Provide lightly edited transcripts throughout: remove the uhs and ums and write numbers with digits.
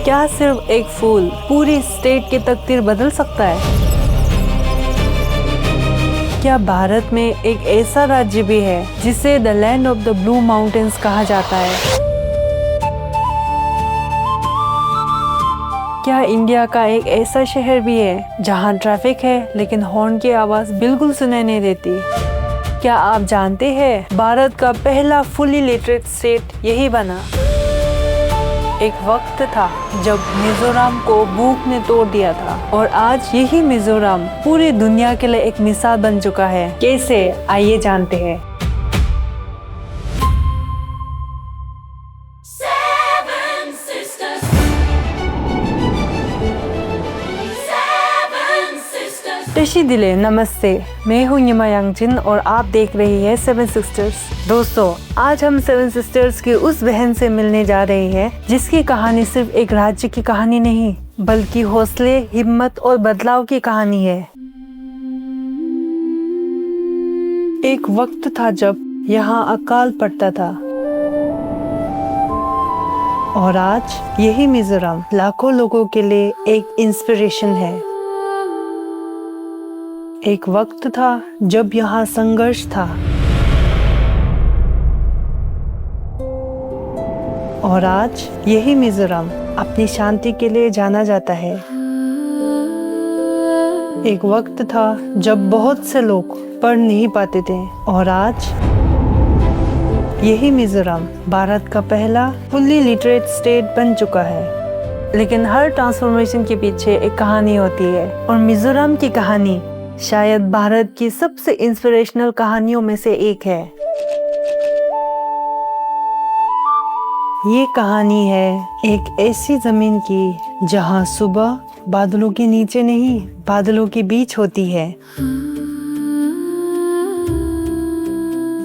क्या सिर्फ एक फूल पूरी स्टेट की तकदीर बदल सकता है? क्या भारत में एक ऐसा राज्य भी है जिसे the land of the blue mountains कहा जाता है? क्या इंडिया का एक ऐसा शहर भी है जहां ट्रैफिक है लेकिन हॉर्न की आवाज बिल्कुल सुनाई नहीं देती? क्या आप जानते हैं भारत का पहला फुली लिटरेट स्टेट यही बना? एक वक्त था जब मिजोरम को भूख ने तोड़ दिया था और आज यही मिजोरम पूरी दुनिया के लिए एक मिसाल बन चुका है। कैसे, आइए जानते हैं। टेशी दिले, नमस्ते। मैं हूँ निमा यांगजिन और आप देख रही है सेवन सिस्टर्स। दोस्तों, आज हम सेवन सिस्टर्स की उस बहन से मिलने जा रहे हैं जिसकी कहानी सिर्फ एक राज्य की कहानी नहीं बल्कि हौसले, हिम्मत और बदलाव की कहानी है। एक वक्त था जब यहाँ अकाल पड़ता था और आज यही मिजोरम लाखों लोगों के लिए एक इंस्पिरेशन है। एक वक्त था जब यहाँ संघर्ष था और आज यही मिजोरम अपनी शांति के लिए जाना जाता है। एक वक्त था जब बहुत से लोग पढ़ नहीं पाते थे और आज यही मिजोरम भारत का पहला फुल्ली लिटरेट स्टेट बन चुका है। लेकिन हर ट्रांसफॉर्मेशन के पीछे एक कहानी होती है और मिजोरम की कहानी शायद भारत की सबसे इंस्पिरेशनल कहानियों में से एक है। ये कहानी है एक ऐसी जमीन की जहां सुबह बादलों के नीचे नहीं बादलों के बीच होती है।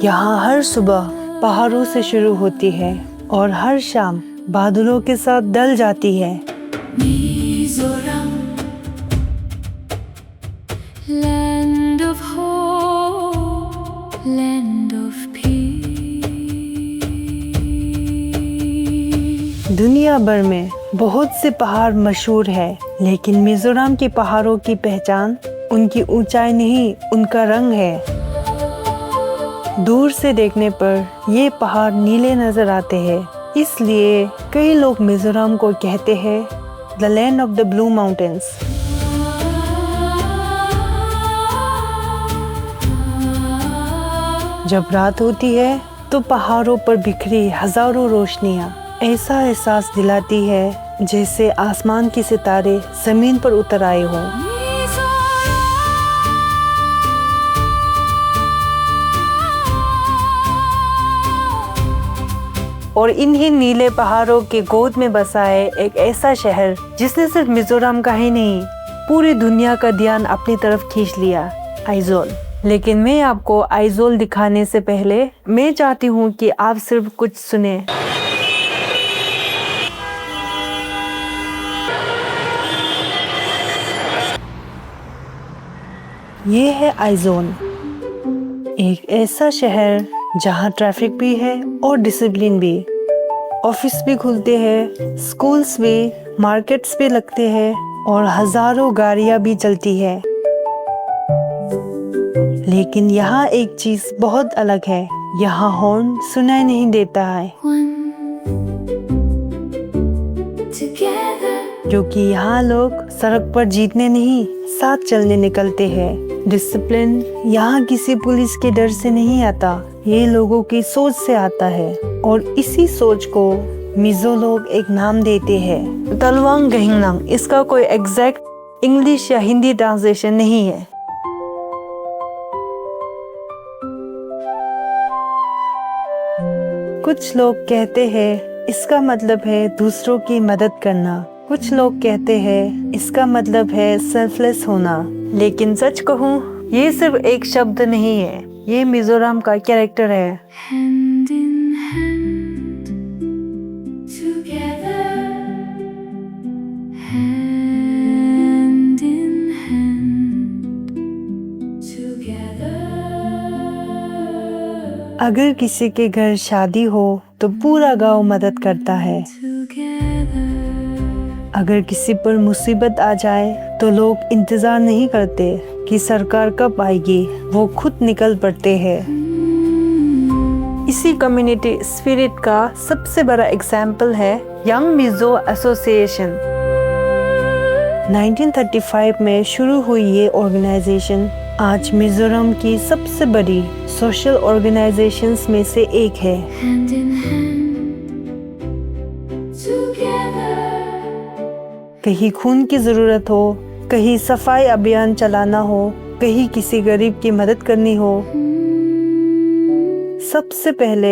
यहाँ हर सुबह पहाड़ों से शुरू होती है और हर शाम बादलों के साथ ढल जाती है। Land of hope, land of peace। दुनिया भर में बहुत से पहाड़ मशहूर है, लेकिन मिजोरम के पहाड़ों की पहचान उनकी ऊंचाई नहीं, उनका रंग है। दूर से देखने पर ये पहाड़ नीले नजर आते हैं, इसलिए कई लोग मिजोरम को कहते हैं the land of the blue mountains. जब रात होती है तो पहाड़ों पर बिखरी हजारों रोशनियां ऐसा एहसास दिलाती है जैसे आसमान के सितारे जमीन पर उतर आए हों। और इन्हीं नीले पहाड़ों के गोद में बसा है एक ऐसा शहर जिसने सिर्फ मिजोरम का ही नहीं पूरी दुनिया का ध्यान अपनी तरफ खींच लिया, आइजोल। लेकिन मैं आपको आइजोल दिखाने से पहले मैं चाहती हूँ कि आप सिर्फ कुछ सुने। ये है आइजोल, एक ऐसा शहर जहाँ ट्रैफिक भी है और डिसिप्लिन भी। ऑफिस भी खुलते हैं, स्कूल्स भी, मार्केट्स भी लगते हैं और हजारों गाड़ियाँ भी चलती है। लेकिन यहाँ एक चीज बहुत अलग है, यहाँ हॉर्न सुनाई नहीं देता है, क्योंकि यहाँ लोग सड़क पर जीतने नहीं साथ चलने निकलते हैं। डिसिप्लिन यहाँ किसी पुलिस के डर से नहीं आता, ये लोगों की सोच से आता है और इसी सोच को मिजो लोग एक नाम देते हैं, तलवांग गहिंगनांग। इसका कोई एग्जैक्ट इंग्लिश या हिंदी ट्रांसलेशन नहीं है। कुछ लोग कहते हैं इसका मतलब है दूसरों की मदद करना, कुछ लोग कहते हैं इसका मतलब है सेल्फलेस होना। लेकिन सच कहूँ, ये सिर्फ एक शब्द नहीं है, ये मिजोरम का कैरेक्टर है। Hand in hand, together, hand in hand, together। अगर किसी के घर शादी हो तो पूरा गांव मदद करता है। अगर किसी पर मुसीबत आ जाए तो लोग इंतजार नहीं करते कि सरकार कब आएगी, वो खुद निकल पड़ते हैं। इसी कम्युनिटी स्पिरिट का सबसे बड़ा एग्जाम्पल है यंग मिजो एसोसिएशन। 1935 में शुरू हुई ये ऑर्गेनाइजेशन आज मिजोरम की सबसे बड़ी सोशल ऑर्गेनाइजेशंस में से एक है। कहीं खून की जरूरत हो, कहीं सफाई अभियान चलाना हो, कहीं किसी गरीब की मदद करनी हो, सबसे पहले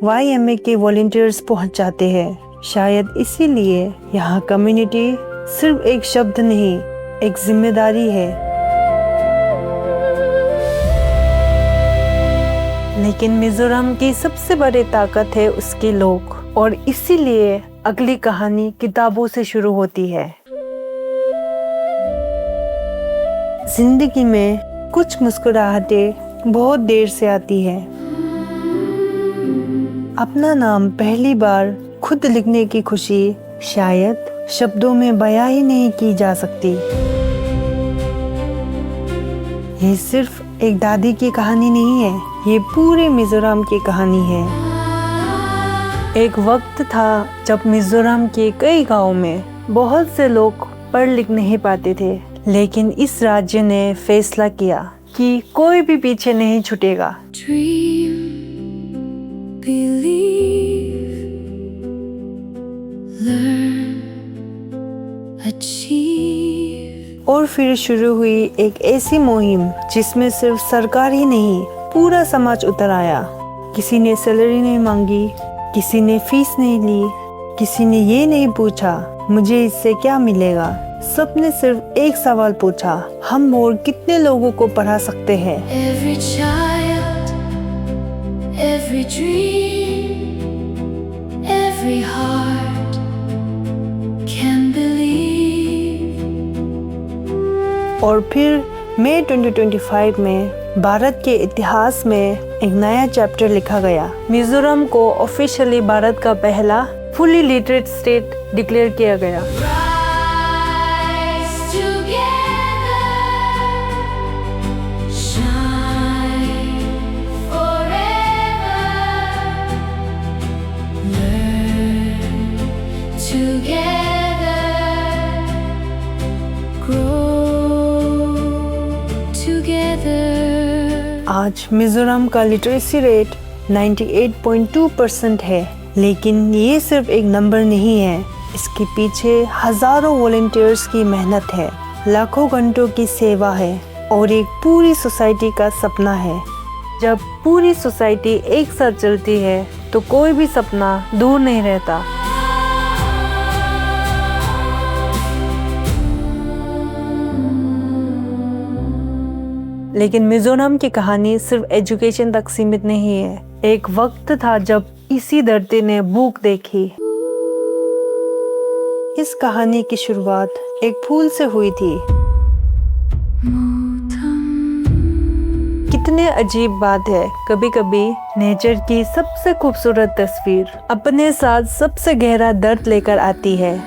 YMA के वॉलंटियर्स पहुंच जाते हैं। शायद इसीलिए यहाँ कम्युनिटी सिर्फ एक शब्द नहीं, एक जिम्मेदारी है। लेकिन मिजोरम की सबसे बड़ी ताकत है उसके लोग, और इसीलिए अगली कहानी किताबों से शुरू होती है। जिंदगी में कुछ मुस्कुराहटें बहुत देर से आती है। अपना नाम पहली बार खुद लिखने की खुशी शायद शब्दों में बयां ही नहीं की जा सकती। ये सिर्फ एक दादी की कहानी नहीं है, ये पूरे मिजोरम की कहानी है। एक वक्त था जब मिजोरम के कई गांवों में बहुत से लोग पढ़ लिख नहीं पाते थे, लेकिन इस राज्य ने फैसला किया कि कोई भी पीछे नहीं छूटेगा। और फिर शुरू हुई एक ऐसी मुहिम जिसमें सिर्फ सरकार ही नहीं, पूरा समाज उतर आया। किसी ने सैलरी नहीं मांगी, किसी ने फीस नहीं ली, किसी ने ये नहीं पूछा मुझे इससे क्या मिलेगा। सबने सिर्फ एक सवाल पूछा, हम और कितने लोगों को पढ़ा सकते हैं। Every child, every dream, every heart can believe। और फिर मई 2025 में भारत के इतिहास में एक नया चैप्टर लिखा गया। मिजोरम को ऑफिशियली भारत का पहला फुली लिटरेट स्टेट डिक्लेयर किया गया। आज मिजोरम का लिटरेसी रेट 98.2% है, लेकिन ये सिर्फ एक नंबर नहीं है। इसके पीछे हजारों वॉलंटियर्स की मेहनत है, लाखों घंटों की सेवा है और एक पूरी सोसाइटी का सपना है। जब पूरी सोसाइटी एक साथ चलती है तो कोई भी सपना दूर नहीं रहता। लेकिन मिजोरम की कहानी सिर्फ एजुकेशन तक सीमित नहीं है। एक वक्त था जब इसी धरती ने भूख देखी। इस कहानी की शुरुआत एक फूल से हुई थी। कितने अजीब बात है, कभी कभी नेचर की सबसे खूबसूरत तस्वीर अपने साथ सबसे गहरा दर्द लेकर आती है।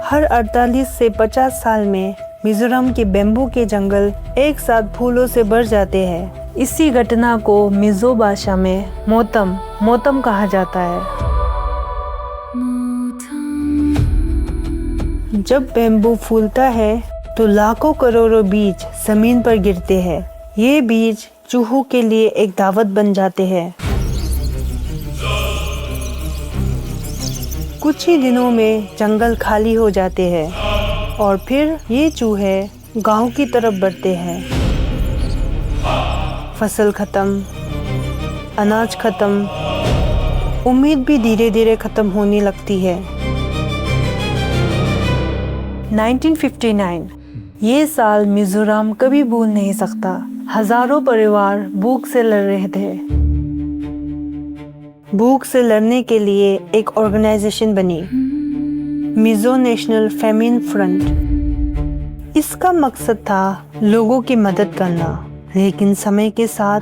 हर 48 से 50 साल में मिजोरम के बेम्बू के जंगल एक साथ फूलों से भर जाते हैं। इसी घटना को मिजो भाषा में मोतम कहा जाता है। जब बेम्बू फूलता है तो लाखों करोड़ों बीज जमीन पर गिरते हैं। ये बीज चूहों के लिए एक दावत बन जाते हैं। कुछ ही दिनों में जंगल खाली हो जाते हैं और फिर ये चूहे गांव की तरफ बढ़ते हैं। फसल खत्म, अनाज खत्म, उम्मीद भी धीरे धीरे खत्म होने लगती है। 1959 ये साल मिजोरम कभी भूल नहीं सकता। हजारों परिवार भूख से लड़ रहे थे। भूख से लड़ने के लिए एक ऑर्गेनाइजेशन बनी, मिजो नेशनल फेमिन फ्रंट। इसका मकसद था लोगों की मदद करना, लेकिन समय के साथ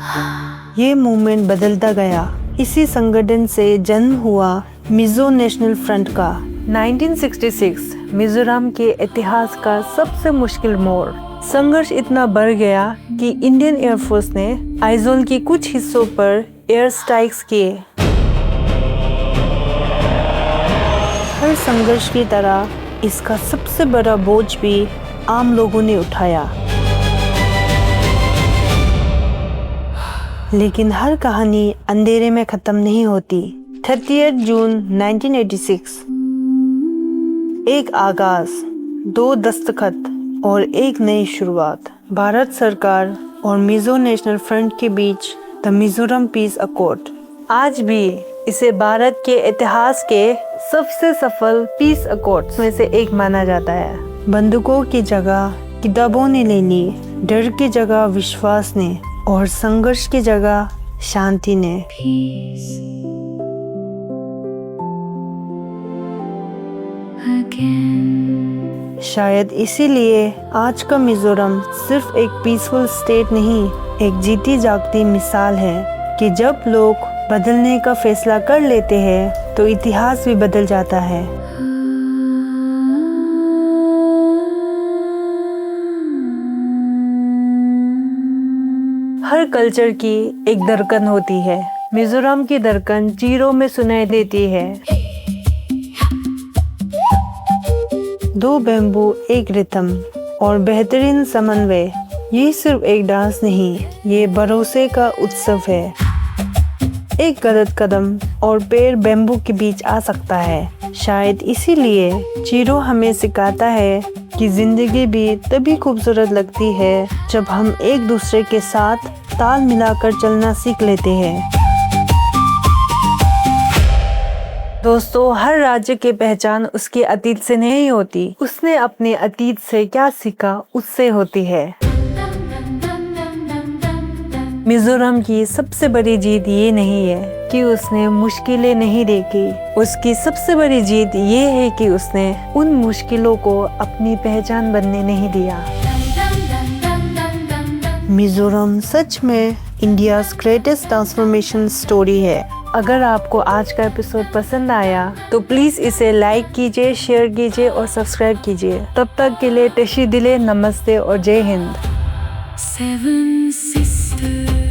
ये मूवमेंट बदलता गया। इसी संगठन से जन्म हुआ मिजो नेशनल फ्रंट का 1966 मिजोरम के इतिहास का सबसे मुश्किल मोड़। संघर्ष इतना बढ़ गया कि इंडियन एयरफोर्स ने आइजोल के कुछ हिस्सों पर एयर स्ट्राइक्स किए। हर संघर्ष की तरह इसका सबसे बड़ा बोझ भी आम लोगों ने उठाया। लेकिन हर कहानी अंधेरे में खत्म नहीं होती। 30 जून 1986 एक आगाज, 2 दस्तखत और एक नई शुरुआत। भारत सरकार और मिजो नेशनल फ्रंट के बीच द मिजोरम पीस अकॉर्ड। आज भी इसे भारत के इतिहास के सबसे सफल पीस अकॉर्ड्स में से एक माना जाता है। बंदूकों की जगह किताबों ने ले ली, डर की जगह विश्वास ने, और संघर्ष की जगह शांति ने। शायद इसीलिए आज का मिजोरम सिर्फ एक पीसफुल स्टेट नहीं, एक जीती जागती मिसाल है कि जब लोग बदलने का फैसला कर लेते हैं तो इतिहास भी बदल जाता है। हर कल्चर की एक धड़कन होती है। मिजोरम की धड़कन जीरो में सुनाई देती है। 2 बैम्बू, एक रिदम और बेहतरीन समन्वय। ये सिर्फ एक डांस नहीं, ये भरोसे का उत्सव है। एक गलत कदम और पैर बैम्बू के बीच आ सकता है। शायद इसीलिए जीरो हमें सिखाता है कि जिंदगी भी तभी खूबसूरत लगती है जब हम एक दूसरे के साथ ताल मिलाकर चलना सीख लेते हैं। दोस्तों, हर राज्य की पहचान उसके अतीत से नहीं होती, उसने अपने अतीत से क्या सीखा उससे होती है। मिजोरम की सबसे बड़ी जीत ये नहीं है कि उसने मुश्किलें नहीं देखी, उसकी सबसे बड़ी जीत ये है कि उसने उन मुश्किलों को अपनी पहचान बनने नहीं दिया। मिजोरम सच में इंडियाज़ ग्रेटेस्ट ट्रांसफॉर्मेशन स्टोरी है। अगर आपको आज का एपिसोड पसंद आया तो प्लीज़ इसे लाइक कीजिए, शेयर कीजिए और सब्सक्राइब कीजिए। तब तक के लिए तशी दिले नमस्ते और जय हिंद। 7 sisters